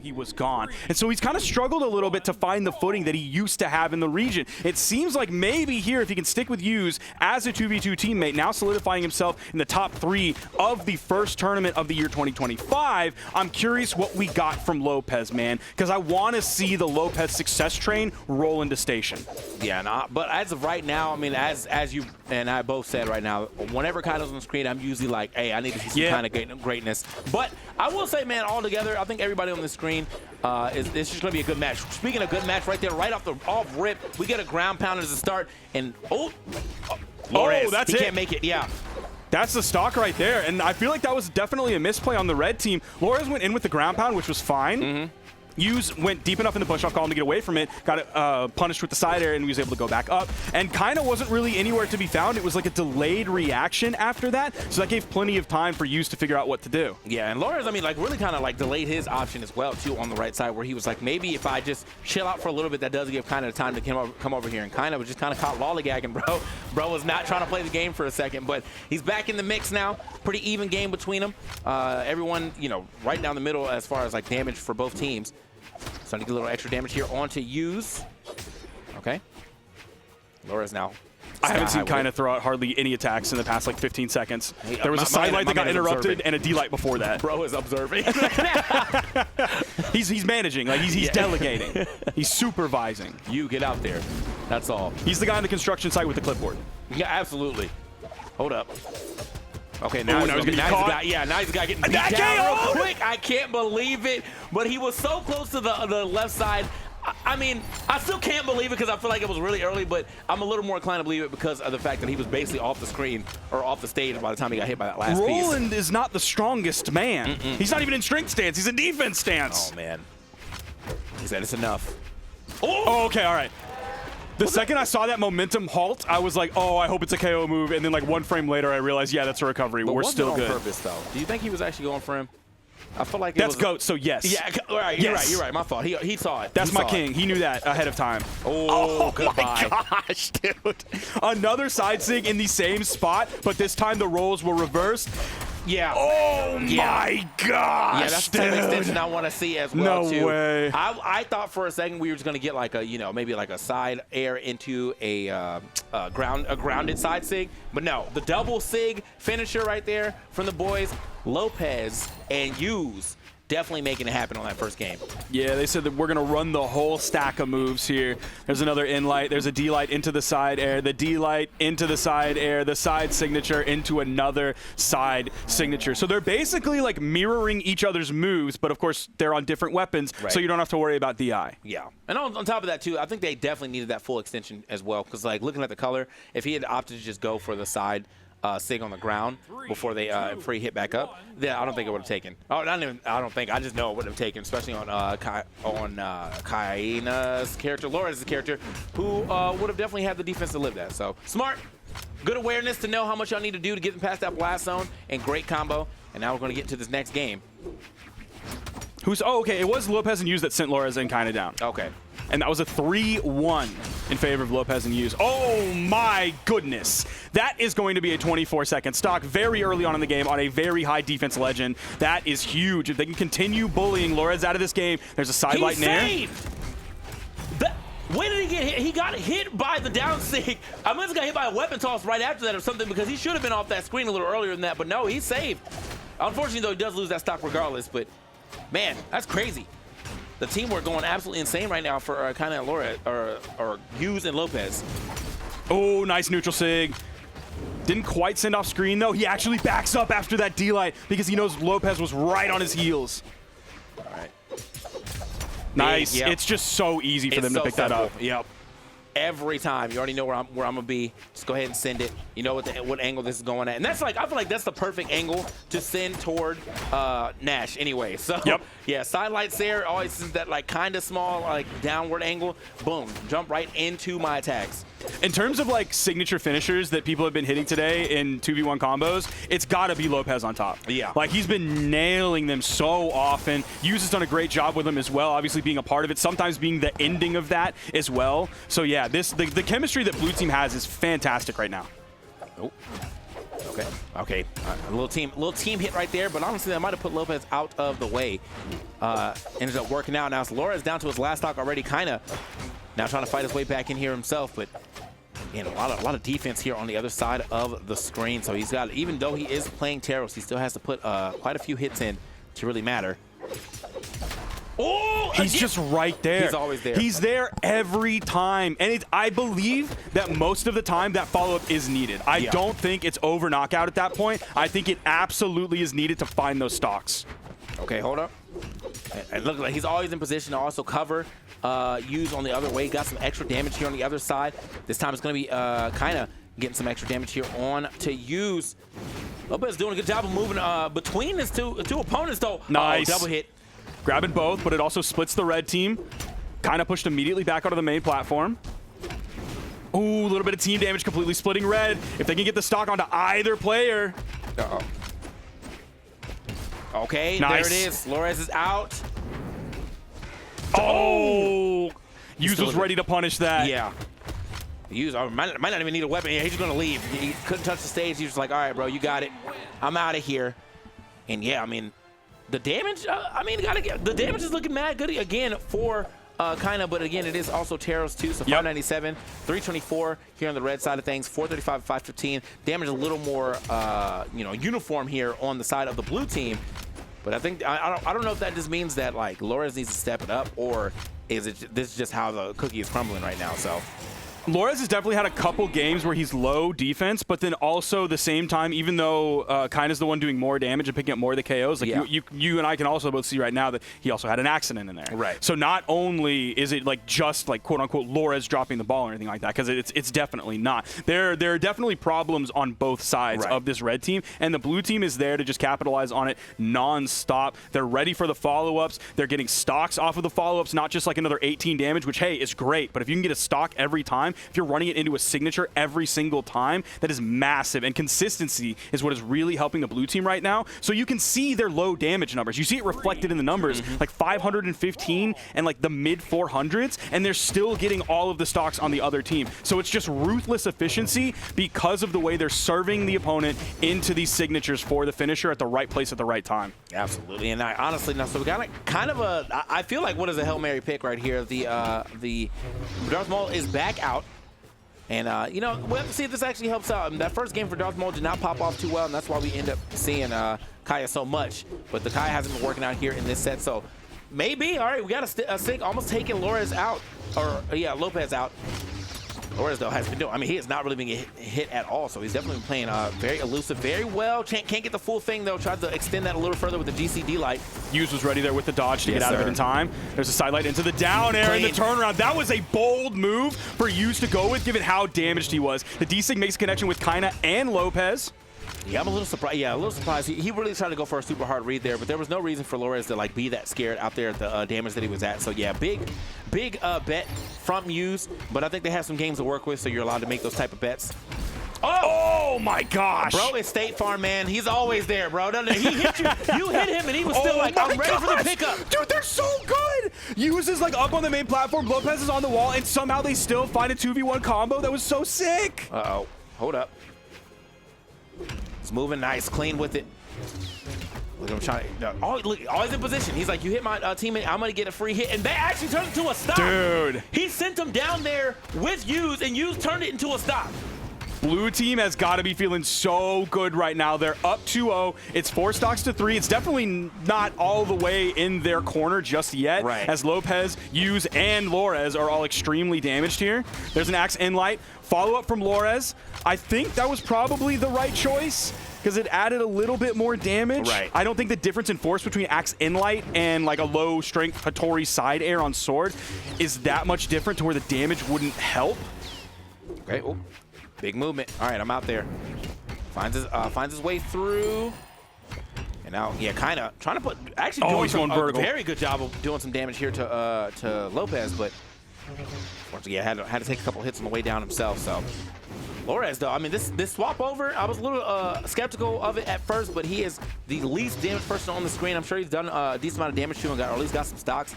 he was gone. And so he's kind of struggled a little bit to find the footing that he used to have in the region. It seems like maybe here, if he can stick with Hughes as a 2v2 teammate, now solidifying himself in the top 3 of the first tournament of the year 2025, I'm curious what we got from Lopes, man, because I want to see the Lopes success train roll into station. Yeah, but as of right now, I mean, as you and I both said right now, whenever Kyna's on the screen, I'm usually like, hey, I need to see some kind of greatness. But I will say, man, all together, I think everybody on the screen, it's just going to be a good match. Speaking of good match right there, right off rip, we get a ground pounder as a start, and Lopes, that's he it. Can't make it, yeah. That's the stock right there, and I feel like that was definitely a misplay on the red team. Lopes went in with the ground pound, which was fine. Hughes went deep enough in the push-off column to get away from it, got punished with the side air, and he was able to go back up. And Kyna wasn't really anywhere to be found. It was like a delayed reaction after that, so that gave plenty of time for Hughes to figure out what to do. Yeah, and Lopes, I mean, like, really kind of like delayed his option as well, too, on the right side, where he was like, maybe if I just chill out for a little bit, that does give Kyna the time to come over here. And Kyna was just kind of caught lollygagging, bro. Bro was not trying to play the game for a second, but he's back in the mix now. Pretty even game between them. Everyone, you know, right down the middle as far as, like, damage for both teams. Starting to get a little extra damage here onto Hughes. Okay. Lopes now. I haven't seen Kyna throw out hardly any attacks in the past like 15 seconds. There was a side light that got interrupted and a D light before that. Bro is observing. he's managing, like he's delegating. He's supervising. You get out there. That's all. He's the guy on the construction site with the clipboard. Yeah, absolutely. Hold up. Okay, now he's getting caught. Now he's got getting beat down real quick. I can't believe it, but he was so close to the left side. I mean, I still can't believe it because I feel like it was really early, but I'm a little more inclined to believe it because of the fact that he was basically off the screen or off the stage by the time he got hit by that last piece. Roland is not the strongest man. He's not even in strength stance. He's in defense stance. Oh, man. He said it's enough. Oh, okay, all right. The second I saw that momentum halt, I was like, oh, I hope it's a KO move. And then like 1 frame later, I realized, yeah, that's a recovery. But we're still good. On purpose, though. Do you think he was actually going for him? I feel like that's GOAT, so yes. Yeah, all right, you're right. You're right. My fault. He saw it. That's my king. He knew that ahead of time. Oh goodbye. My gosh, dude. Another side sig in the same spot, but this time the roles were reversed. Yeah. Oh my gosh. Yeah, that's the type of extension I want to see as well, too. No way. I thought for a second we were just going to get like a, you know, maybe like a side air into a grounded side sig, but no, the double sig finisher right there from the boys, Lopes and Hughes. Definitely making it happen on that first game. Yeah, they said that we're going to run the whole stack of moves here. There's another in-light. There's a D-light into the side air. The D-light into the side air. The side signature into another side signature. So they're basically like mirroring each other's moves, but of course they're on different weapons, so you don't have to worry about DI. Yeah. And on top of that, too, I think they definitely needed that full extension as well because, like, looking at the color, if he had opted to just go for the side sig on the ground before he hit back up, then I don't think it would have taken. Oh, I don't think. I just know it would have taken, especially on Kyna's character, Lopes' character, who would have definitely had the defense to live that. So smart, good awareness to know how much y'all need to do to get past that blast zone, and great combo. And now we're going to get into this next game. Okay, it was Lopes and Hughes that sent Lopes and Kyna down. Okay. And that was a 3-1 in favor of Lopes and Hughes. Oh my goodness. That is going to be a 24-second stock very early on in the game on a very high defense legend. That is huge. If they can continue bullying Lopes out of this game, there's a side light in there. He saved! When did he get hit? He got hit by the down sig. I must have got hit by a weapon toss right after that or something because he should have been off that screen a little earlier than that. But no, he saved. Unfortunately, though, he does lose that stock regardless. But, man, that's crazy. The teamwork going absolutely insane right now for Kyna and Lopes, or Hughes and Lopes. Oh, nice neutral sig. Didn't quite send off screen, though. He actually backs up after that D-light because he knows Lopes was right on his heels. All right. Nice. Yep. It's just so easy for them to pick that up. Yep. Every time. You already know where I'm going to be. Just go ahead and send it. You know what angle this is going at. And that's like, I feel like that's the perfect angle to send toward Nash anyway. So, yeah, side lights there. Always that like kind of small, like downward angle. Boom. Jump right into my attacks. In terms of like signature finishers that people have been hitting today in 2v1 combos, it's got to be Lopes on top. Yeah. Like he's been nailing them so often. Hughes has done a great job with them as well, obviously being a part of it, sometimes being the ending of that as well. So yeah, the chemistry that blue team has is fantastic right now. Oh. Okay. A little team hit right there, but honestly, that might have put Lopes out of the way. Ended up working out. Now it's Lores down to his last stock already. Kyna now trying to fight his way back in here himself, but again, a lot of defense here on the other side of the screen. So he's got, even though he is playing Teros, he still has to put quite a few hits in to really matter. Oh, he's just right there. He's always there. He's there every time. And I believe that most of the time that follow-up is needed. I don't think it's over knockout at that point. I think it absolutely is needed to find those stocks. Okay, hold up. And look, like he's always in position to also cover. Use on the other way. Got some extra damage here on the other side. This time it's going to be Kyna getting some extra damage here on to use. Lopes doing a good job of moving between his two opponents, though. Nice. Oh, double hit. Grabbing both, but it also splits the red team. Kind of pushed immediately back onto the main platform. Ooh, a little bit of team damage, completely splitting red. If they can get the stock onto either player. Uh-oh. Okay, nice. There it is. Lores is out. Oh! Yuz was ready to punish that. Yeah. Yuz might not even need a weapon. Yeah, he's just going to leave. He couldn't touch the stage. He was like, all right, bro, you got it. I'm out of here. And yeah, I mean, the damage, the damage is looking mad good again for Kyna, but again, it is also Teros too, so 597, 324 here on the red side of things, 435, 515. Damage a little more, uniform here on the side of the blue team. But I think, I don't know if that just means that, like, Lores needs to step it up, or is it this is just how the cookie is crumbling right now, so. Lores has definitely had a couple games where he's low defense, but then also the same time, even though Kyna's the one doing more damage and picking up more of the KOs, like you and I can also both see right now that he also had an accident in there. Right. So not only is it like just like quote unquote Lores dropping the ball or anything like that, because it's definitely not. There are definitely problems on both sides of this red team, and the blue team is there to just capitalize on it non-stop. They're ready for the follow-ups. They're getting stocks off of the follow-ups, not just like another 18 damage, which hey is great, but if you can get a stock every time, if you're running it into a signature every single time, that is massive. And consistency is what is really helping the blue team right now. So you can see their low damage numbers. You see it reflected in the numbers, like 515 and like the mid 400s, and they're still getting all of the stocks on the other team. So it's just ruthless efficiency because of the way they're serving the opponent into these signatures for the finisher at the right place at the right time. Absolutely. And I honestly, so we got kind of I feel like what is a Hail Mary pick right here. The Darth Maul is back out. And, we'll have to see if this actually helps out. That first game for Darth Maul did not pop off too well, and that's why we end up seeing Kaya so much. But the Kaya hasn't been working out here in this set, so maybe. All right, we got a stick almost taking Lores out. Lopes out. Lores, though, has been doing, he has not really been hit at all, so he's definitely been playing very elusive, very well. Can't get the full thing, though. Tried to extend that a little further with the GCD light. Yuz was ready there with the dodge to get out of it in time. There's a side light into the down air and the turnaround. That was a bold move for Yuz to go with, given how damaged he was. The D-Sig makes a connection with Kyna and Lopes. Yeah, I'm a little surprised. Yeah, a little surprised. He really tried to go for a super hard read there, but there was no reason for Lores to be that scared out there at the damage that he was at. So yeah, big bet from Yuz, but I think they have some games to work with, so you're allowed to make those type of bets. Oh my gosh. Bro, it's State Farm, man. He's always there, bro. He hit you. You hit him, and he was still like, I'm ready for the pickup. Dude, they're so good. Yuz is up on the main platform. Lopes is on the wall, and somehow they still find a 2v1 combo. That was so sick. Uh-oh. Hold up. He's moving nice, clean with it. Look at him trying to, look, always in position. He's like, you hit my teammate, I'm gonna get a free hit. And that actually turned into a stop. Dude. He sent him down there with Yuz, and Yuz turned it into a stop. Blue team has got to be feeling so good right now. They're up 2-0. It's 4 stocks to 3. It's definitely not all the way in their corner just yet, as Lopes, Yuz, and Lores are all extremely damaged here. There's an Axe Inlight. Follow-up from Lores. I think that was probably the right choice because it added a little bit more damage. I don't think the difference in force between Axe Inlight and like a low-strength Hattori side air on sword is that much different to where the damage wouldn't help. Okay. Oh. Big movement. All right, I'm out there. Finds his way through. And now, Kyna trying to put, actually doing a very good job of doing some damage here to Lopes, but once again, had to take a couple hits on the way down himself. So Lores, though, this swap over, I was a little skeptical of it at first, but he is the least damaged person on the screen. I'm sure he's done a decent amount of damage to him, or at least got some stocks.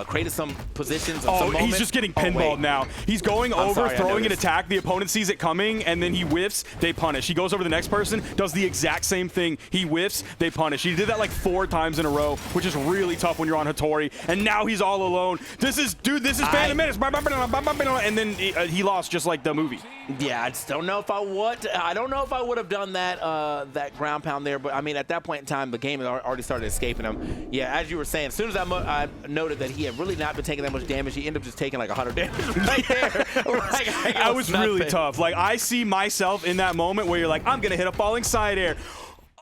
created some positions. Oh, he's just getting pinballed now. He's going over, throwing an attack. The opponent sees it coming, and then he whiffs. They punish. He goes over to the next person, does the exact same thing. He whiffs. They punish. He did that like 4 times in a row, which is really tough when you're on Hattori. And now he's all alone. This is Phantom Menace. And then he lost just like the movie. Yeah, I just don't know if I would. I don't know if I would have done that that ground pound there. But I mean, at that point in time, the game had already started escaping him. Yeah, as you were saying, as soon as I noted that he had really not been taking that much damage, he ended up just taking like 100 damage right there. That was really tough. Like, I see myself in that moment where you're like, I'm gonna hit a falling side air.